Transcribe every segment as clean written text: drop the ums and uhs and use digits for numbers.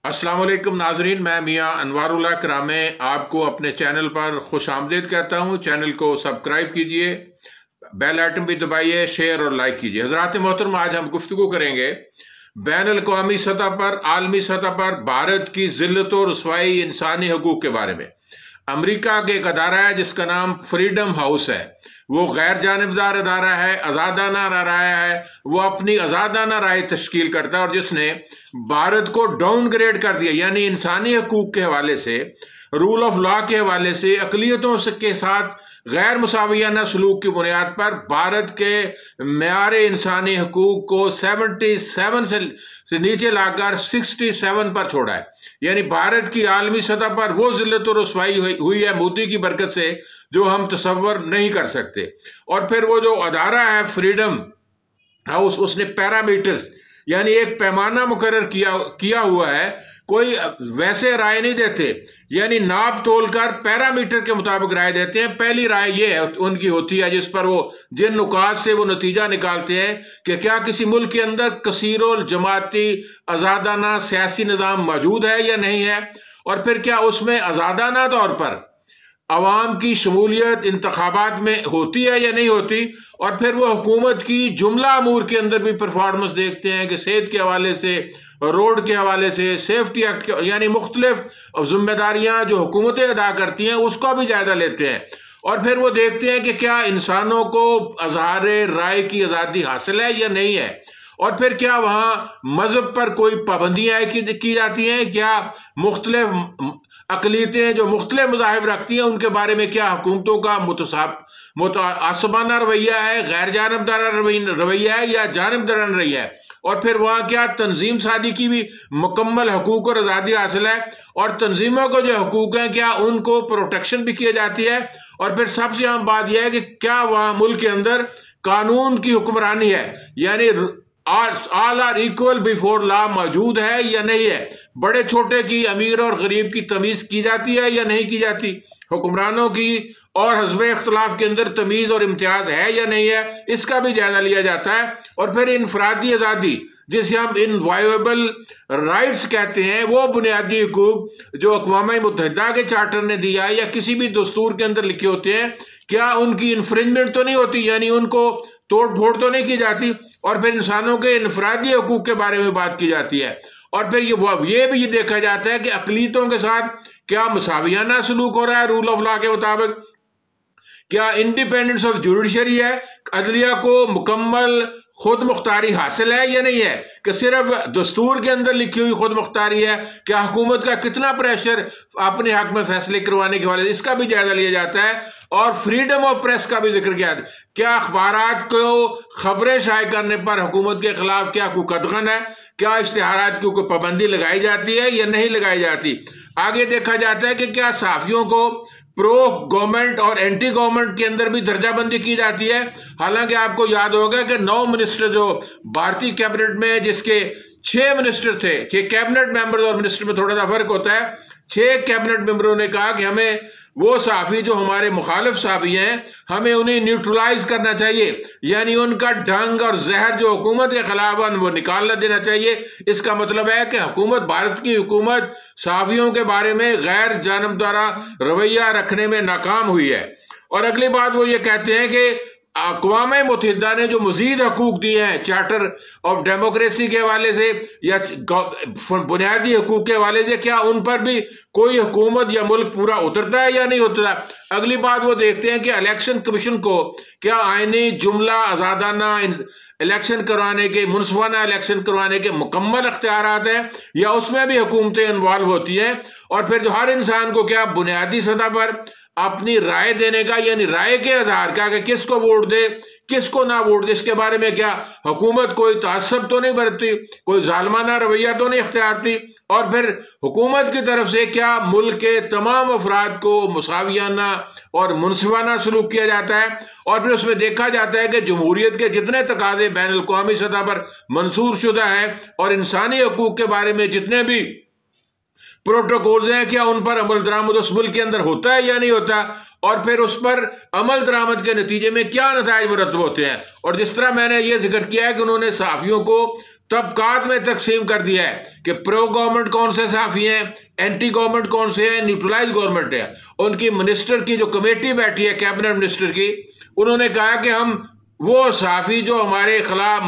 अस्सलाम वालेकुम नाजरीन, मैं मियाँ अनवारुल्लाह करामे आपको अपने चैनल पर खुश आमदीद कहता हूँ। चैनल को सब्सक्राइब कीजिए, बेल आइटम भी दबाइए, शेयर और लाइक कीजिए। हज़रात मोहतरम, आज हम गुफ्तगू करेंगे बैन अल-अक़वामी सतह पर, आलमी सतह पर भारत की ज़िल्लत और रुसवाई इंसानी हकूक़ के बारे में। अमेरिका के एक अदारा है जिसका नाम फ्रीडम हाउस है। वो गैर जानिबदार अदारा है, आज़ादाना राय है। वो अपनी आज़ादाना राय तश्कील करता है और जिसने भारत को डाउनग्रेड कर दिया, यानी इंसानी हकूक़ के हवाले से, रूल ऑफ लॉ के हवाले से, अक़लियतों के साथ गैर मुसावियाना सलूक की बुनियाद पर भारत के मेयार इंसानी हकूक़ को 77 से नीचे लाकर 67 पर छोड़ा है। यानी भारत की आलमी सतह पर वो ज़िल्लत और रुसवाई हुई है मोदी की बरकत से जो हम तसव्वुर नहीं कर सकते। और फिर वो जो अदारा है फ्रीडम हाउस, उसने पैरामीटर्स यानी एक पैमाना मुकर्रर किया हुआ है। कोई वैसे राय नहीं देते, यानी नाप तोल कर पैरामीटर के मुताबिक राय देते हैं। पहली राय ये है उनकी होती है जिस पर वो जिन नुकात से वो नतीजा निकालते हैं कि क्या किसी मुल्क के अंदर कसीरुल जमाती आज़ादाना सियासी निज़ाम मौजूद है या नहीं है, और फिर क्या उसमें आज़ादाना तौर पर अवाम की शमूलियत इंतखाबात में होती है या नहीं होती। और फिर वो हुकूमत की जुमला अमूर के अंदर भी परफॉर्मेंस देखते हैं कि सेहत के हवाले से, रोड के हवाले से, सेफ्टी एक्ट, यानी मुख्तलिफ जिम्मेदारियां जो हुकूमतें अदा करती हैं उसका भी जायजा लेते हैं। और फिर वो देखते हैं कि क्या इंसानों को अज़हार राय की आज़ादी हासिल है या नहीं है, और फिर क्या वहाँ मज़हब पर कोई पाबंदियाँ की जाती हैं, क्या मुख्तलिफ अक़लियतें जो मुख्तलिफ मज़ाहिब रखती हैं उनके बारे में क्या हुकूमतों का मुतआसबाना रवैया है, गैर जानिबदाराना रवैया है या जानिबदाराना रवैया है। और फिर वहाँ क्या तंजीम सादी की भी मुकम्मल हकूक़ और आज़ादी हासिल है, और तंजीमों को जो हकूक़ हैं क्या उनको प्रोटेक्शन भी की जाती है। और फिर सबसे अहम बात यह है कि क्या वहाँ मुल्क के अंदर कानून की हुक्मरानी है, यानी all are equal before law मौजूद है या नहीं है। बड़े छोटे की, अमीर और गरीब की तमीज़ की जाती है या नहीं की जाती। हुक्मरानों की और हस्ब इख्तलाफ के अंदर तमीज़ और इम्तियाज़ है या नहीं है, इसका भी जायजा लिया जाता है। और फिर इनफरादी आज़ादी जिसे हम इनवायबल राइट्स कहते हैं, वो बुनियादी हकूक़ जो अक़वाम मुत्तहिदा के चार्टर ने दिया या किसी भी दस्तूर के अंदर लिखे होते हैं, क्या उनकी इन्फ्रिंजमेंट तो नहीं होती, यानी उनको तोड़ फोड़ तो नहीं की जाती। और फिर इंसानों के इनफरादी हकूक़ के बारे में बात की जाती है। और फिर ये भी देखा जाता है कि अक़लियतों के साथ क्या मुसावियाना सलूक हो रहा है रूल ऑफ लॉ के मुताबिक, क्या इंडिपेंडेंस ऑफ जुडिशरी है, अदलिया को मुकम्मल खुद मुख्तारी हासिल है या नहीं है, कि सिर्फ दस्तूर के अंदर लिखी हुई खुद मुख्तारी है, क्या हुकूमत का कितना प्रेशर अपने हक में फैसले करवाने के वाले, इसका भी जायजा लिया जाता है। और फ्रीडम ऑफ प्रेस का भी जिक्र किया है, क्या अखबारात को खबरें शाये करने पर हुकूमत के खिलाफ क्या कोई कदगन है, क्या इश्तिहारात की कोई पाबंदी लगाई जाती है या नहीं लगाई जाती। आगे देखा जाता है कि क्या सहाफ़ियों को प्रो गवर्नमेंट और एंटी गवर्नमेंट के अंदर भी दर्जाबंदी की जाती है। हालांकि आपको याद होगा कि 9 मिनिस्टर जो भारतीय कैबिनेट में, जिसके 6 मिनिस्टर थे, 6 कैबिनेट मेंबर और मिनिस्टर में थोड़ा सा फर्क होता है। 6 कैबिनेट मेंबरों ने कहा कि हमें वो सहाफ़ी जो हमारे मुखालिफ सहाफ़ी हैं, हमें उन्हें न्यूट्रलाइज करना चाहिए, यानी उनका ढंग और जहर जो हुकूमत के खिलाफ है वो निकालना देना चाहिए। इसका मतलब है कि हुकूमत, भारत की हुकूमत सहाफ़ियों के बारे में गैर जानिबदारा रवैया रखने में नाकाम हुई है। और अगली बात वो ये कहते हैं कि अक़वाम मुत्तहिदा ने जो मज़ीद हकूक़ दिए हैं चार्टर ऑफ डेमोक्रेसी के हवाले से या बुनियादी हकूक़ के हवाले से, क्या उन पर भी कोई हुकूमत या मुल्क पूरा उतरता है या नहीं उतरता। अगली बात वो देखते हैं कि इलेक्शन कमीशन को क्या आईनी जुमला आज़ादाना इलेक्शन करवाने के, मुनसिफाना इलेक्शन करवाने के मुकम्मल अख्तियारात हैं या उसमें भी हुकूमतें इन्वॉल्व होती हैं। और फिर जो हर इंसान को क्या बुनियादी सतह पर अपनी राय देने का, यानी राय के आधार का, कि किसको वोट दे किसको ना वोट दे, इसके बारे में क्या हुकूमत कोई तासब तो नहीं बरतती, कोई जालमाना रवैया तो नहीं इख्तियारती। और फिर हुकूमत की तरफ से क्या मुल्क के तमाम अफराद को मुसावियाना और मुनसिफाना सलूक किया जाता है। और फिर उसमें देखा जाता है कि जमहूरियत के जितने तकाजे बैन अल-अक़वामी सतह पर मंसूर शुदा है और इंसानी हकूक़ के बारे में जितने भी प्रोटोकॉल्स हैं, क्या उन पर अमल दरामद उस मुल्क के अंदर होता है या नहीं होता, और फिर उस पर अमल दरामद के नतीजे में क्या नताइज मुरतब होते हैं। और जिस तरह मैंने ये जिक्र किया है कि उन्होंने सहाफ़ियों को तबकात में तकसीम कर दिया है कि प्रो गवर्नमेंट कौन से सहाफ़ी हैं, एंटी गवर्नमेंट कौन से हैं, न्यूट्रलाइज गवर्नमेंट है। उनकी मिनिस्टर की जो कमेटी बैठी है कैबिनेट मिनिस्टर की, उन्होंने कहा कि हम वो सहाफ़ी जो हमारे खिलाफ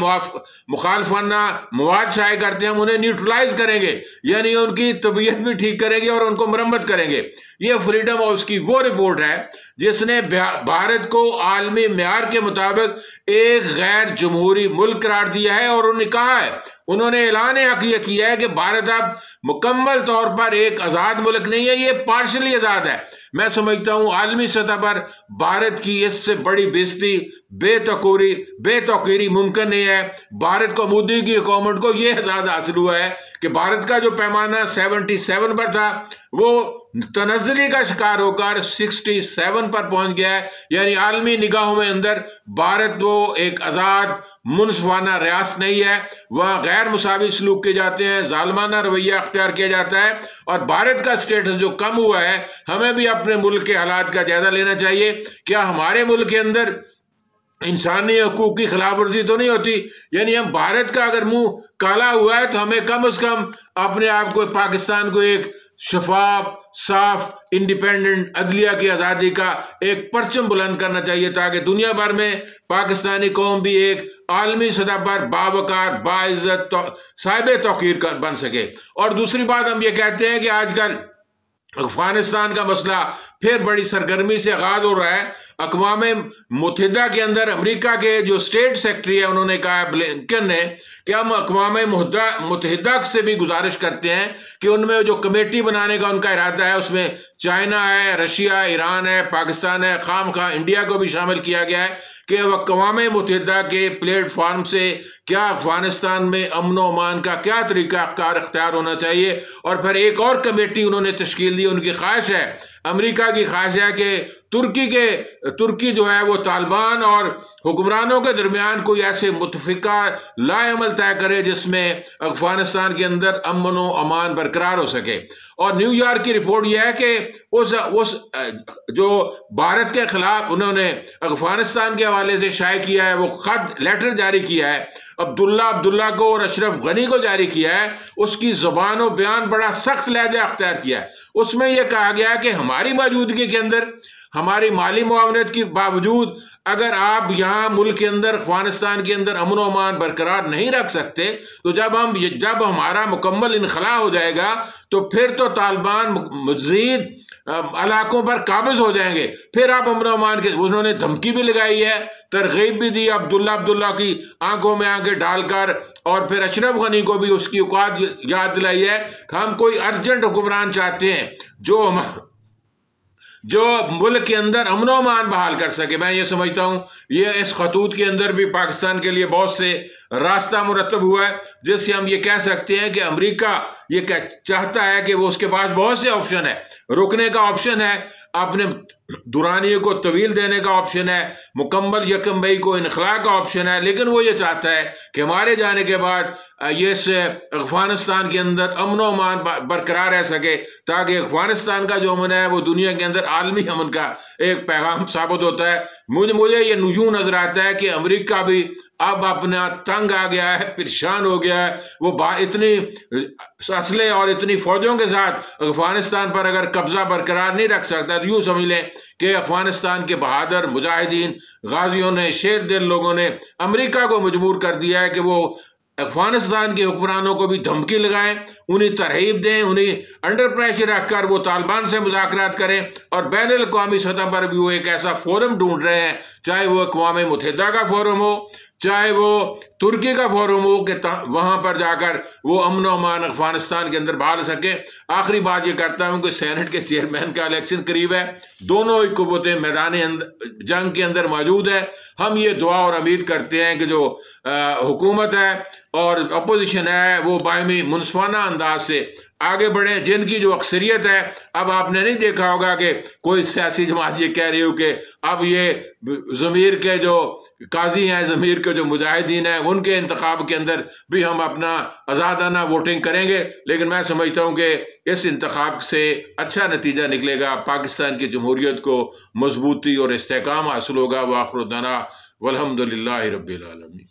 मुखालफाना मवाद शाये करते हैं हम उन्हें न्यूट्रलाइज करेंगे, यानी उनकी तबीयत भी ठीक करेंगे और उनको मरम्मत करेंगे। ये फ्रीडम हाउस की वो रिपोर्ट है जिसने भारत को आलमी मेयार के मुताबिक एक गैर जमहूरी मुल्क करार दिया है। और उन्होंने कहा है, उन्होंने ऐलान यह किया है कि भारत अब मुकम्मल तौर पर एक आज़ाद मुल्क नहीं है, ये पार्शली आज़ाद है। मैं समझता हूं आलमी सतह पर भारत की इससे बड़ी बेइज्जती बेतौकीरी मुमकिन नहीं है। भारत को, मोदी की हुकूमत को यह एजाज़ हासिल हुआ है कि भारत का जो पैमाना 77 पर था वो तनज़्ज़ुली का शिकार होकर 67 पर पहुंच गया है। यानी आलमी निगाहों में अंदर भारत वो एक आज़ाद मुनसफाना रियासत नहीं है, वह गैर मुसावी सलूक किए जाते हैं, जालमाना रवैया अख्तियार किया जाता है। और भारत का स्टेटस जो कम हुआ है, हमें भी अपने मुल्क के हालात का जायजा लेना चाहिए। क्या हमारे मुल्क के अंदर इंसानी हकूक की खिलाफ वर्जी तो नहीं होती? यानी हम भारत का अगर मुंह काला हुआ है तो हमें कम से कम अपने आप को, पाकिस्तान को एक शफाफ, साफ, इंडिपेंडेंट अदलिया की आज़ादी का एक परचम बुलंद करना चाहिए, ताकि दुनिया भर में पाकिस्तानी कौम भी एक आलमी सतह पर बावकार, बाइज्जत, साहिब तौकीर बन सके। और दूसरी बात हम ये कहते हैं कि आजकल अफगानिस्तान का मसला फिर बड़ी सरगर्मी से आगाज हो रहा है। अक़वाम मुत्तहिदा के अंदर अमेरिका के जो स्टेट सेक्रेटरी है उन्होंने कहा, ब्लिंकन ने, कि हम अक़वाम मुत्तहिदा से भी गुजारिश करते हैं कि उनमें जो कमेटी बनाने का उनका इरादा है उसमें चाइना है, रशिया, ईरान है, पाकिस्तान है, खामखा इंडिया को भी शामिल किया गया है कि अक़वाम मुत्तहिदा के प्लेटफार्म से क्या अफगानिस्तान में अमन व अमान का क्या तरीक़ाकार इख्तियार होना चाहिए। और फिर एक और कमेटी उन्होंने तश्कील दी। उनकी ख्वाहिश है, अमेरिका की ख्वाहिश है कि तुर्की जो है वो तालिबान और हुक्मरानों के दरमियान कोई ऐसे मुतफ़िका लाएमल तय करे जिसमें अफगानिस्तान के अंदर अमन व अमान बरकरार हो सके। और न्यूयॉर्क की रिपोर्ट यह है कि उस जो भारत के खिलाफ उन्होंने अफगानिस्तान के हवाले से शाये किया है, वो खत लेटर जारी किया है अब्दुल्ला को और अशरफ गनी को जारी किया है, उसकी ज़ुबान और बयान बड़ा सख्त लहजा अख्तियार किया है। उसमें यह कहा गया है कि हमारी मौजूदगी के अंदर, हमारी माली मुआवनत के बावजूद अगर आप यहाँ मुल्क के अंदर, अफगानिस्तान के अंदर अमन व अमान बरकरार नहीं रख सकते, तो जब हमारा मुकम्मल इनखला हो जाएगा तो फिर तो तालिबान मज़ीद इलाकों पर काबिज हो जाएंगे, फिर आप अमन व अमान के। उन्होंने धमकी भी लगाई है, तरगीब भी दी अब्दुल्ला की आंखों में आंखें डालकर, और फिर अशरफ गनी को भी उसकी औकात याद दिलाई है। हम कोई अर्जेंट हुक्मरान चाहते हैं जो मुल्क के अंदर अमन व अमान बहाल कर सके। मैं ये समझता हूँ ये इस खतूत के अंदर भी पाकिस्तान के लिए बहुत से रास्ता मुरतब हुआ है, जिससे हम ये कह सकते हैं कि अमेरिका ये चाहता है कि वो, उसके पास बहुत से ऑप्शन है, रुकने का ऑप्शन है, अपने दुरानियों को तवील देने का ऑप्शन है, मुकम्मल 1 मई को इनखला का ऑप्शन है, लेकिन वो ये चाहता है कि हमारे जाने के बाद ये अफगानिस्तान के अंदर अमन व अमान बरकरार रह सके, ताकि अफगानिस्तान का जो अमन है वो दुनिया के अंदर आलमी अमन का एक पैगाम साबित होता है। मुझे ये यूं नजर आता है कि अमेरिका भी अब अपना तंग आ गया है, परेशान हो गया है। वो इतनी असले और इतनी फौजों के साथ अफगानिस्तान पर अगर कब्जा बरकरार नहीं रख सकता, तो यूँ समझ लें कि अफगानिस्तान के बहादुर मुजाहिदीन, गाजियों ने, शेर दिल लोगों ने अमेरिका को मजबूर कर दिया है कि वो अफगानिस्तान के हुक्मरानों को भी धमकी लगाएं, उन्हें तरहीब दें, उन्हें अंडर प्रेशर रखकर वो तालिबान से मुज़ाकरात करें, और बैनुल अक़वामी सतह पर भी वो एक ऐसा फोरम ढूंढ रहे हैं, चाहे वो अक़वाम मुत्तहिदा का फोरम हो, चाहे वो तुर्की का फोरम हो, कि वहाँ पर जाकर वो अमन व अमान अफगानिस्तान के अंदर बहाल सके। आखिरी बात ये करता हूँ कि सेनेट के चेयरमैन का इलेक्शन करीब है, दोनों ही कुव्वतें मैदान जंग के अंदर मौजूद है। हम ये दुआ और उम्मीद करते हैं कि जो हुकूमत है और अपोजिशन है वो बायमी मुनसफाना अंदाज से आगे बढ़े, जिनकी जो अक्सरियत है। अब आपने नहीं देखा होगा कि कोई सियासी जमात ये कह रही हो कि अब ये ज़मीर के जो काजी हैं, ज़मीर के जो मुजाहिदीन हैं, उनके इंतखाब के अंदर भी हम अपना आज़ादाना वोटिंग करेंगे। लेकिन मैं समझता हूँ कि इस इंतखाब से अच्छा नतीजा निकलेगा, पाकिस्तान की जमहूरियत को मजबूती और इस्तेहकाम हासिल होगा। वाखिर दाना वल्हम्दुलिल्लाहि रब्बिल आलमीन।